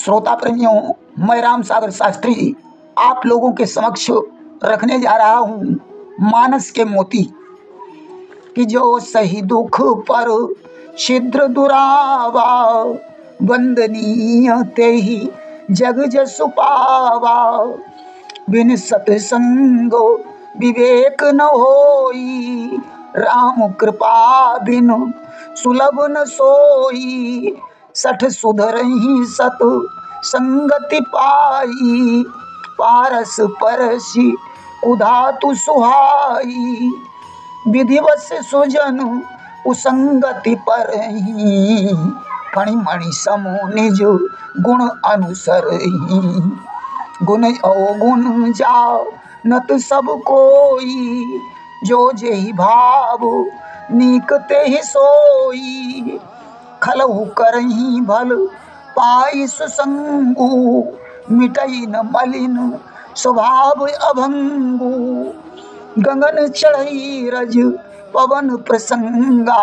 श्रोता प्रेमियों, मैं राम सागर शास्त्री आप लोगों के समक्ष रखने जा रहा हूँ मानस के मोती कि जो सही दुख पर छिद्र दुरावा, वंदनीय ते ही जग जसु पावा। बिन सत्संग विवेक न होई, राम कृपा बिन सुलभ न सोई। सठ सुधरहि सत संगति पाई, पारस परसी उधातु सुहाई। विधिवश सुजन उसंगति परहि, फणिमणि समो निज गुण अनुसरहि। गुण अवगुण जानत सब कोई, जो जेहि भाव नीक तेहि सोई। खलहु करहि भल पाई सुसंगु, मिटई न मलिन स्वभाव अभंगु। गगन चढ़ई रज पवन प्रसंगा,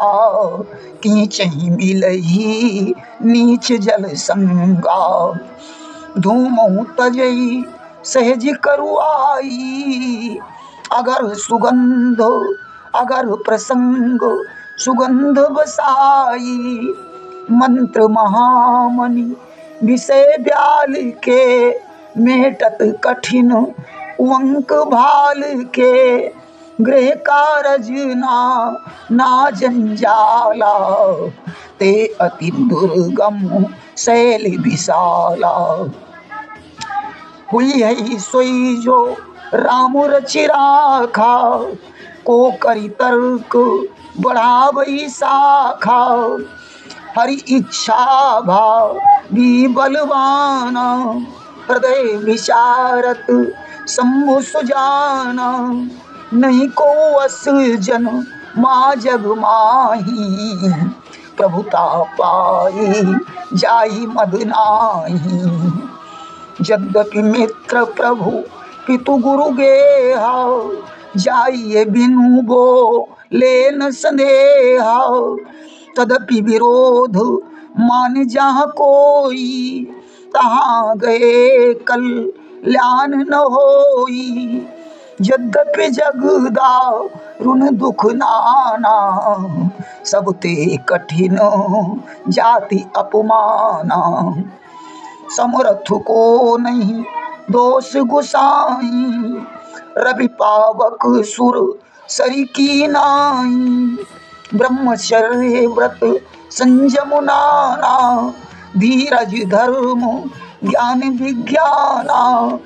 कीचहि मिलही नीच जल संगा। धूमहु तजई सहज करुआई, अगर सुगंध अगर प्रसंग सुगंध बसाई। मंत्र महामणि विषय ब्याल के, मेटत कठिन उंक भाल के। गृह कारज ना जंजाला, ते अति दुर्गम शैल विशाला। हुई है सोई जो राम रचि राखा, को करी तर्क बढ़ावई शाखा। हरि इच्छा भाव भी बलवाना, हृदय विचारत शंभु सुजाना। नहीं को अस जन माँ जग माही, प्रभुता पाई जाई मद नाही। यद्यपि मित्र प्रभु पितु गुरु गेहा, जाइए बिनु बो लेन संदेहा। तदपि विरोध मान जहाँ कोई, तहाँ गए कल्याण न होई। यद्यपि जगदा रुन दुख नाना, सब ते कठिन जाति अपमाना। समर्थ को नहीं दोष गुसाई, रवि पावक सुर सरी की नाई। ब्रह्मचर्य व्रत संयम नाना, धीरज धर्म ज्ञान विज्ञाना।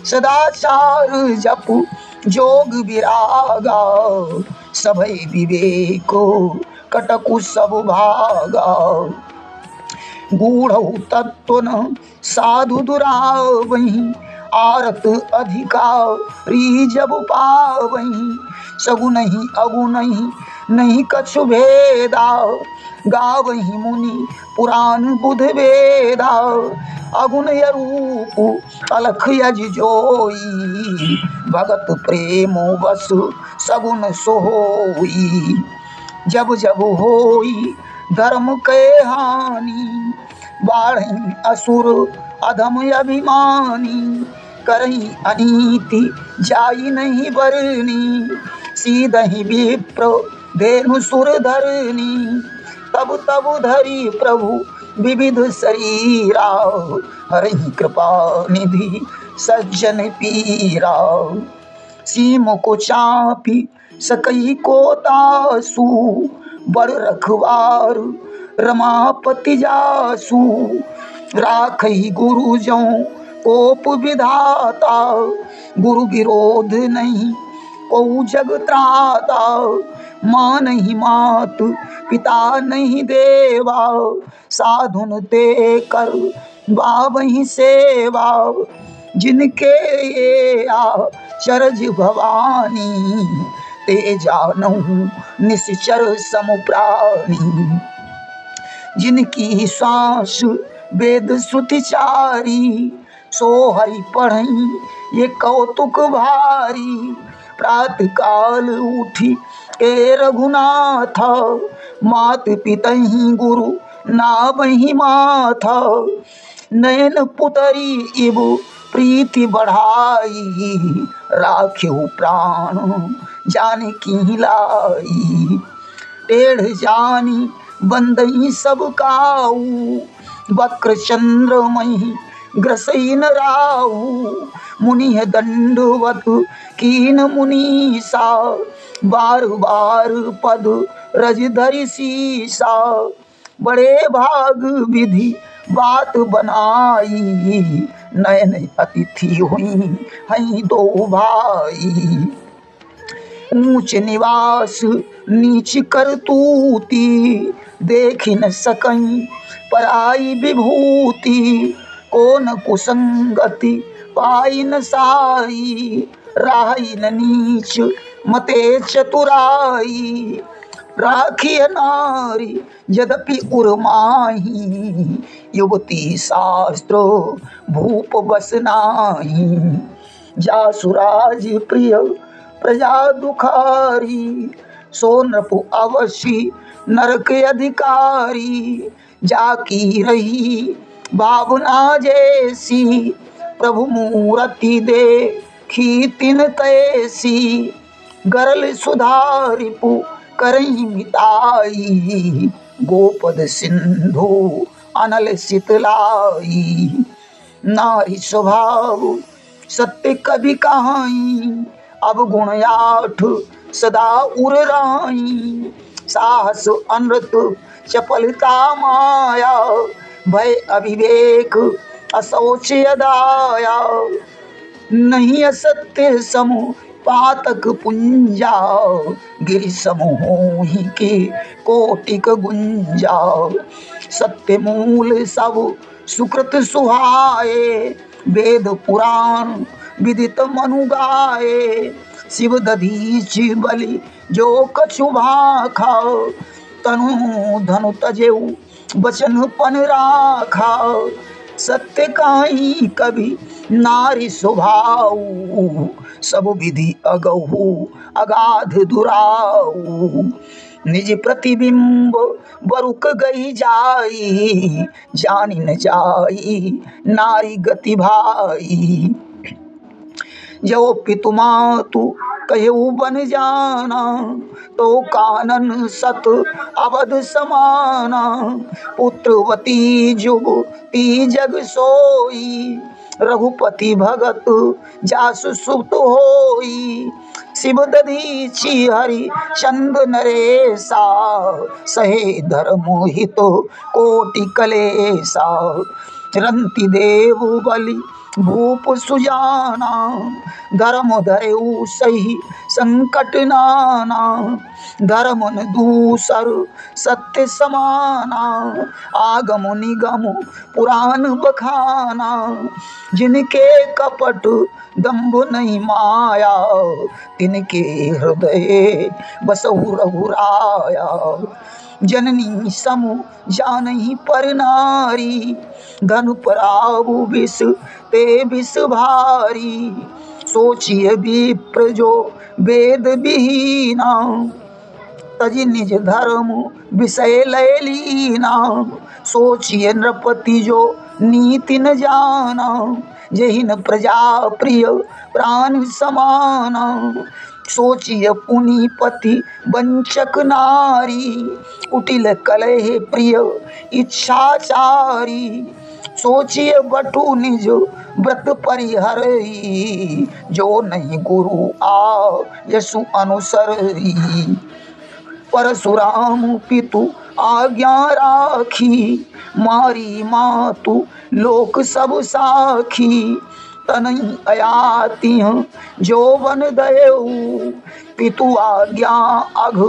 सदाचार जप जोग विरागा, सभय विवेको कटकु सब भागा। गूढ़ तत्व न साधु दुरावही, आरत अधिकारी जब पावही। सगुनहि अगुनहि नहीं कछु भेदा, गावही मुनि पुराण बुध वेदा। अगुन रूप अलख यज जोई, भगत प्रेम बस सगुन सोई। जब जब होई धर्म के हानि, बाढ़ी असुर अधम अभिमानी। करही अनीति जाई नहीं बरनी, सीधहि विप्र धेनु सुर धरनी। तब तब धरी प्रभु विविध शरीरा, हरहि कृपा निधि सज्जन पीरा। सीम को चापी सकई को तासु, बड़ रखवार रमापति जासु। राखई गुरु जौ कोप विधाता, गुरु विरोध नहीं को जग त्राता। माँ नहीं मात पिता नहीं देवा, साधुन ते कर बावही सेवा। जिनके ये आचरज भवानी, ते जानहु निश्चर समुप्राणी। जिनकी सांस वेद श्रुति चारी, सो हरि पढ़ई ये कौतुक भारी। प्रात काल उठी के रघुनाथ, मात पितहि गुरु नावहि माथ। नयन पुतरी इब प्रीति बढ़ाई, राख्यु प्राण जानकी लाई। टेढ़ जानी बंदई सब काऊ, वक्र चंद्रमयी ग्रसई न राऊ। मुनि दंडवत कीन मुनीसा, बार बार पद रज धरि सीसा। बड़े भाग विधि बात बनाई, नयन अतिथि हुई हई दो भाई। ऊंच निवास नीच करतूती, देख न सकई पराई विभूति। कौन कुसंगति पाई न साई, राही न नीच मते चतुराई। राखिय नारी यद्यपि उर्माही, युवती शास्त्र भूप बस नाही। जासुराज प्रिय प्रजा दुखारी, सो नृपु अवश्य नरक अधिकारी। जाकी रही भावना जैसी, प्रभु मूर्ति देखी तिन तैसी। गरल सुधारिपु करई मिताई, गोपद सिंधु अनल शीतलाई। नारी स्वभाव सत्य कभी कहाई, अवगुण आठ सदा उर राई। साहस अनृत चपलता माया, भय अविवेक अशौच अदाया। नहीं असत्य समूह पातक पुंजा, गिरि समूह ही के कोटिक गुंजा। सत्य मूल सब सुकृत सुहाए, वेद पुराण विदित मनु गाए। शिव दधीच बलि जो कछु भाखा, तनु धनु तजेऊ बचन पन राखा। सत्य काई कभी नारी स्वभाव, सब विधि अगहु अगाध दुराऊ। निज प्रतिबिंब बरुक गई जाई, जानी न जाई नारी गति भाई। जो पितु मातु कहु बन जाना, तो कानन सत अवध समाना। पुत्रवती जुगती जग सोई, रघुपति भगत जासु सुत होई। शिव दधीचि हरि चंद नरेसा, सहे धर्म हित कोटि कलेसा। रंति देव बलि भूप सुजाना, धर्म धरेऊ सही संकट नाना। धर्म न दूसर सत्य समाना, आगम निगम पुराण बखाना। जिनके कपट दंभ नहीं माया, तिनके हृदय बसहु रघुराया। जननी समु जानही पर नारी, धन पराबु विष ते विष भारी। सोचिए विप्र जो वेद विहीना, तजि निज धर्म विषय लय लीना। सोचिए नृपति जो नीति न जाना, यही न प्रजा प्रिय प्राण समाना। सोचिए पुनीपति वंचक नारी, कुटिल कलह प्रिय इच्छाचारी। सोचिए बटु निज व्रत परिहरई, जो नहीं गुरु आ यशु अनुसरई। परशुराम पितु आज्ञा राखी, मारी मातु लोक सब साखी। तनई अयाति जो वन दयऊ, पितु आज्ञा अघ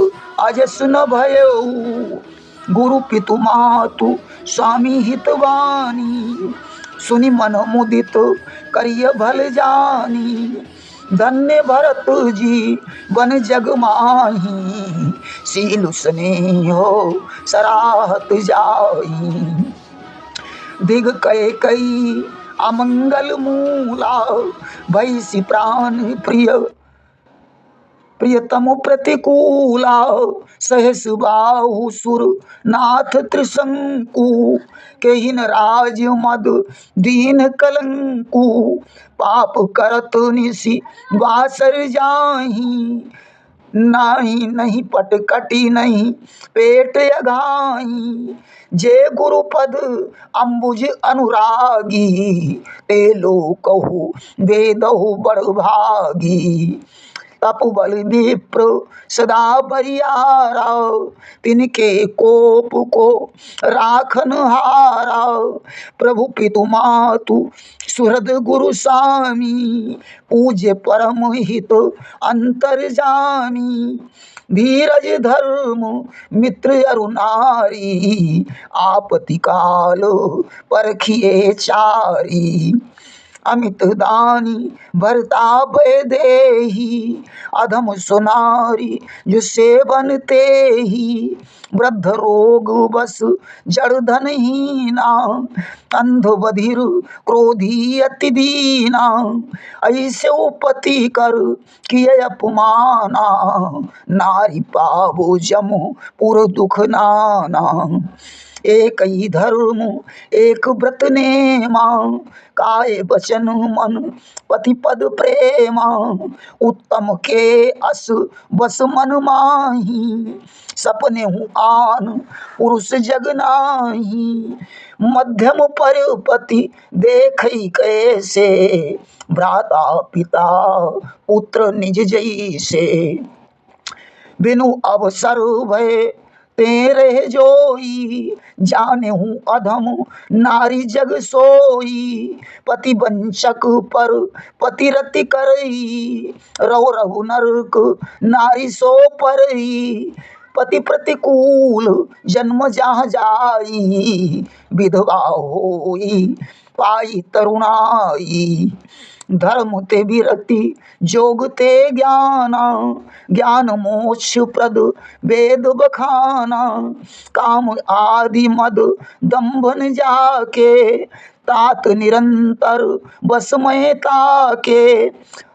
अजस न भयऊ। गुरु पितु मातु स्वामी हितवानी, सुनि मन मुदित करिय भल जानी। धन्य भरत जी वन जग माही, सीलु स्नेह सराहत जाई। दिग कय कई अमंगल मूला, भैसी प्राण प्रिय प्रियतम प्रतिकूला सहस बाहु सुर नाथ त्रिशंकु केहिन राज मद दीन कलंकु पाप करत निसी बासर जाही नाही नहीं पट कटी नहीं पेट अघाई जे गुरुपद अंबुज अनुरागी ते लो कहु वेदहु बड़ भागी तपबल विप्र सदा बरियारा तिनके कोप को राखन हारा प्रभु पितु मातु सुहृद गुरु स्वामी पूज्य परम हित अंतर्जामी धीरज धर्म मित्र अरु नारी आपति काल परखिए चारी अमित दानी भरता वैदेही अधम सुनारी जो सेवन ते ही वृद्ध रोग बस जड़ धनहीना अंध बधिर क्रोधी अति दीना ऐसे उपति कर किए अपमाना नारी पावो जमो पुर दुख नाना एक ही धर्म एक व्रत नेमा काय वचन मन पति पद प्रेमा उत्तम के अस बस मन माही सपने हूँ आन पुरुष जग नाही मध्यम पर पति देख कैसे भ्राता पिता पुत्र निज जैसे बिनु अवसर भय तेरे जोई जाने हूँ अधम नारी जग सोई पति वंचक पर पतिरति करई रहो रघु नरक नारी सो परई पति प्रतिकूल जन्म जहाँ जाई विधवा होई पाई तरुणाई धर्म ते विरति जोग ते ज्ञाना ज्ञान मोक्ष प्रद वेद बखाना काम आदि मद दंभन जाके तात निरंतर बसमय ताके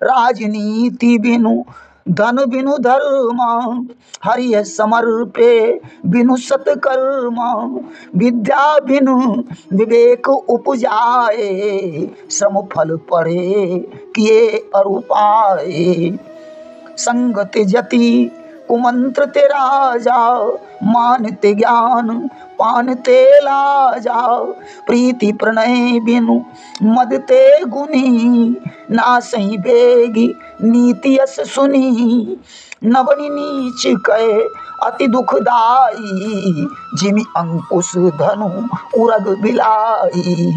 राजनीति बिनु धन बिनु धर्मा हरिय समर्पे बिनु सत्कर्मा विद्या बिनु विवेक उपजाए श्रम फल पड़े किए अरुपाए संगति जति कुमंत्र ते राजा मानते ज्ञान पानते लाजा प्रीति प्रणय बिनु मदते गुनी ना सही बेगी नीति यस सुनी नवनी नीच कहे अति दुखदाई जिमि अंकुश धनु उरग बिलाई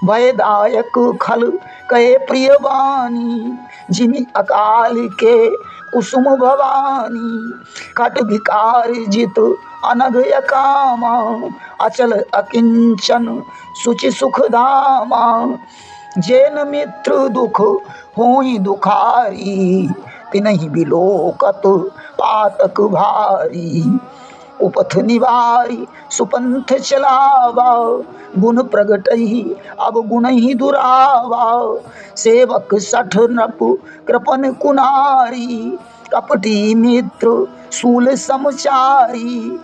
भयदायक खल कहे प्रियवानी जिमि अकाल के कुसुम भवानी कट विकार जित अनघ कामा अचल अकिंचन सुचि सुख धामा जैन मित्र दुख होई दुखारी तिनहि बिलोकत पातक भारी उपथ निवारी सुपंथ चलावा गुण प्रगटही अब गुण ही दुरावा सेवक सठ नप कृपन कुनारी कपटी मित्र सूल समचारी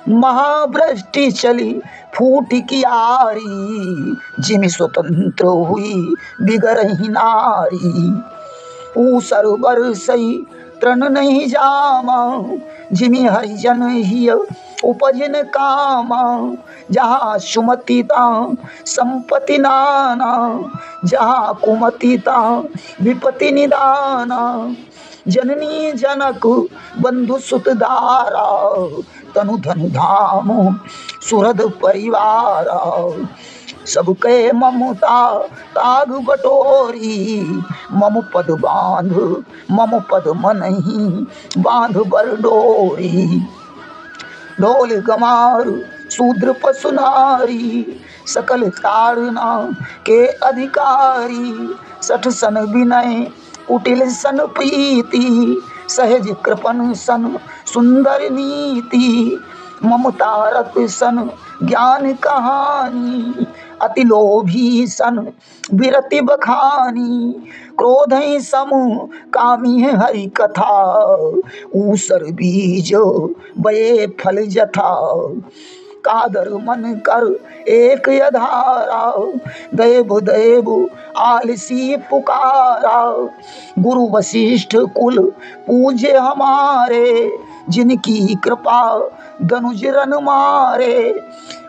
महाभ्रष्टि चली फूट कियारी जिमि स्वतंत्र हुई बिगरही नारी ऊ सरोवर सही तृण नहीं जामा जिमि हरिजन हिय उपजन कामा जहाँ सुमति ता संपत्ति नाना जहाँ कुमति ता विपत्ति निदाना जननी जनक बंधु सुत दारा तनु धनु धाम सुहृद परिवार सबके ममता ताग बटोरी मम पद बांध मम पद मनहि बांध बर डोरी ढोल गमार शूद्र पशु नारी सकल ताड़ना के अधिकारी सठ सन विनय कुटिल सन प्रीति सहज कृपन सन सुंदर नीति ममता रत सन ज्ञान कहानी अति लोभी सन विरति बखानी, क्रोध ही सम कामी हरि कथा, ऊसर बीज बये फल जथा। कादर मन कर एक यधारा, देव देव आलसी पुकारा। गुरु वशिष्ठ कुल पूज्य हमारे, जिनकी कृपा धनुज रन मारे।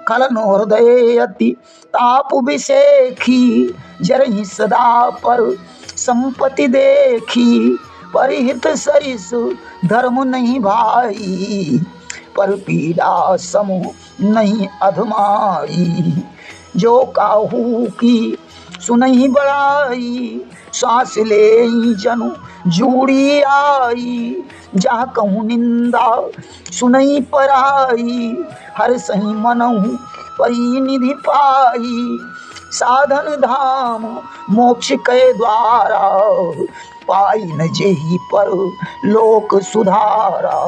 खलन हृदय अति ताप विषेखी, जरहि सदा पर संपत्ति देखी। परिहित सरिस धर्म नहीं भाई, पर पीड़ा समूह नहीं अधमाई। जो काहू की सुनहि बड़ाई, सांस ले जनु जूड़ी आई। जहाँ कहूँ निंदा सुनहि पराई, हर सही मनहु परिनिधि पाई। साधन धाम मोक्ष के द्वारा, पाई न जेहि पर लोक सुधारा।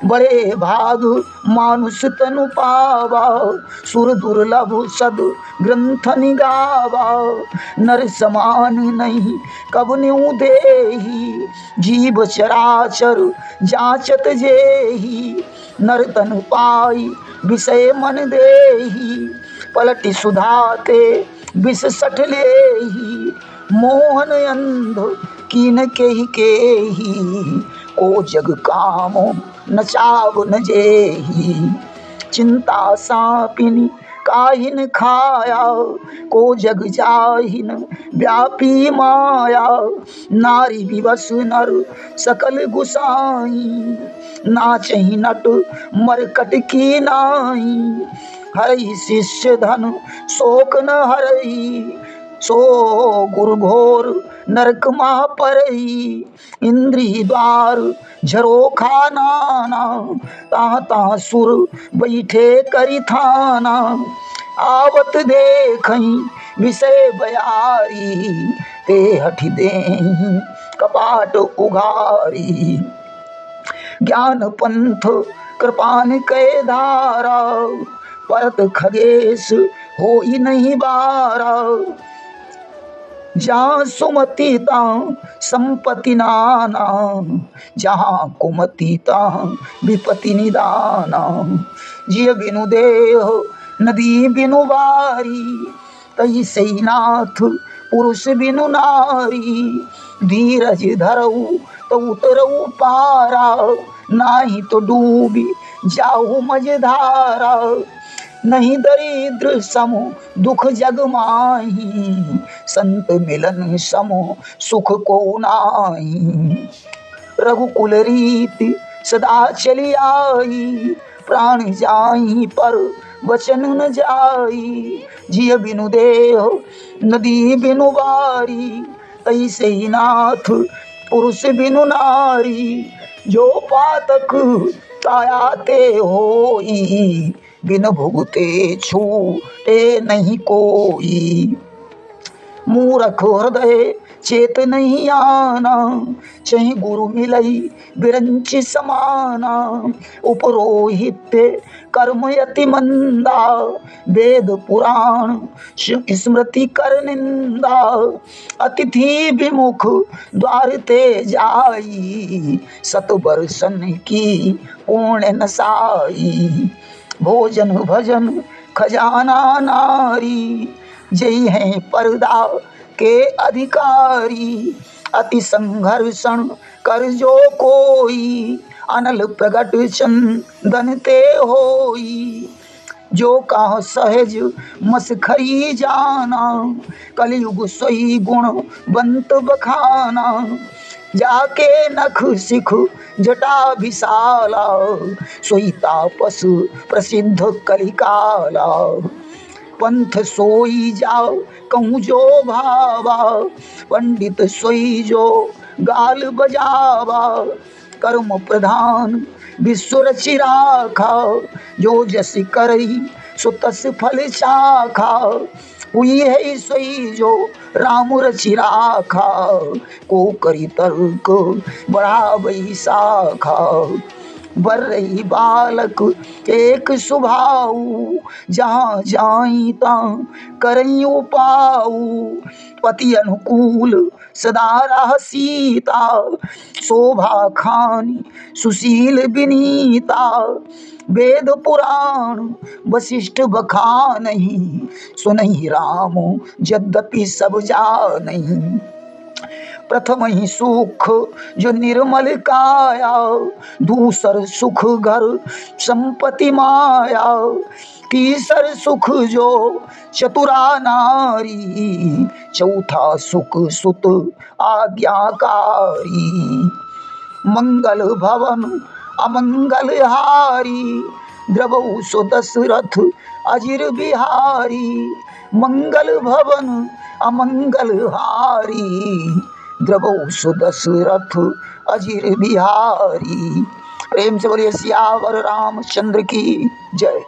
बड़े भाग मानुष तनु पावा, सुर दुर्लभ सद ग्रंथ निगावा। नर समान नहीं कब न्यू देही, जीव चराचर जाचत जेही। नर तन पाई विषय मन देही, पलटि सुधाते विष सठ लेही। मोहन अंध कीन केही, को जग काम नचाव न जेही। चिंता सापिनी काहिन खाया, को जग जाहिन व्यापी माया। नारी विवश नर सकल गुसाई, नाचहि नट मरकट की नाई। हरई शिष्य धन शोक न हरई, सो गुरु घोर नरक माह परई। इंद्री द्वार झरोखा नाना, ता ता सुर बैठे करी थाना। आवत देखई विषय बयारी, ते हठि देहि कपाट उघारी। ज्ञान पंथ कृपान कै धारा, परत खगेश होई नहीं बारा। जहाँ सुमति तां संपत्ति नाना, जहाँ कुमति तां विपत्ति निदाना। जिय बिनु देह नदी बिनु वारी, तई सई नाथ पुरुष बिनु नारी। धीरज धरऊ तो उतरऊ पारा, नाही तो डूबी जाऊ मझधारा। नहीं दरिद्र समो दुख जग माही, संत मिलन समो सुख को नाही। रघुकुल रीति सदा चली आई, प्राण जाई पर वचन न जाई। जिय बिनु देह नदी बिनु वारी, तैसे ही नाथ पुरुष बिनु नारी। जो पातक तायाते होई, बिन भुगते छूटे नहीं कोई। मूरख हृदय चेत नहीं आना, चाहे गुरु मिलई बिरंच समाना। उपरोहित कर्म यति मंदा, वेद पुराण स्मृति कर निंदा। अतिथि विमुख द्वार ते जाई, सत बरसन की पुण्य नसाई। भोजन भजन खजाना नारी, जय है पर्दा के अधिकारी। अति संघर्षण कर जो कोई, अनल प्रगट चंदन ते होई। जो कह सहज मसखरी जाना, कलयुग सोई गुण बंत बखाना। जाके नख सिख जटा विशाला, सोई तापस प्रसिद्ध कलिकाला। पंथ सोई जाओ कहूँ जो भावा, पंडित सोई जो गाल बजावा। कर्म प्रधान विश्व रचि राखा, जो जस करई सो तस फल चाखा। हुई है सोई जो राम रचि राखा, को करी तर्क बढ़ावई शाखा। बर रही बालक एक स्वभाव, जहाँ जाई ता करई उपाऊ। पति अनुकूल सदा रह सीता, शोभा खानी सुशील विनीता। वेद पुराण वशिष्ठ बखानहि, सुनहि राम यद्यपि सब जानहि। प्रथम ही सुख जो निर्मल काया, दूसर सुख घर संपत्ति माया। तीसर सुख जो चतुरा नारी, चौथा सुख सुत आज्ञाकारी। मंगल भवन अमंगल हारी, द्रवौ सो दशरथ अजिर बिहारी। मंगल भवन अमंगल हारी, द्रवौ सो दशरथ अजिर बिहारी। प्रेम से बोलिए सियावर रामचंद्र की जय।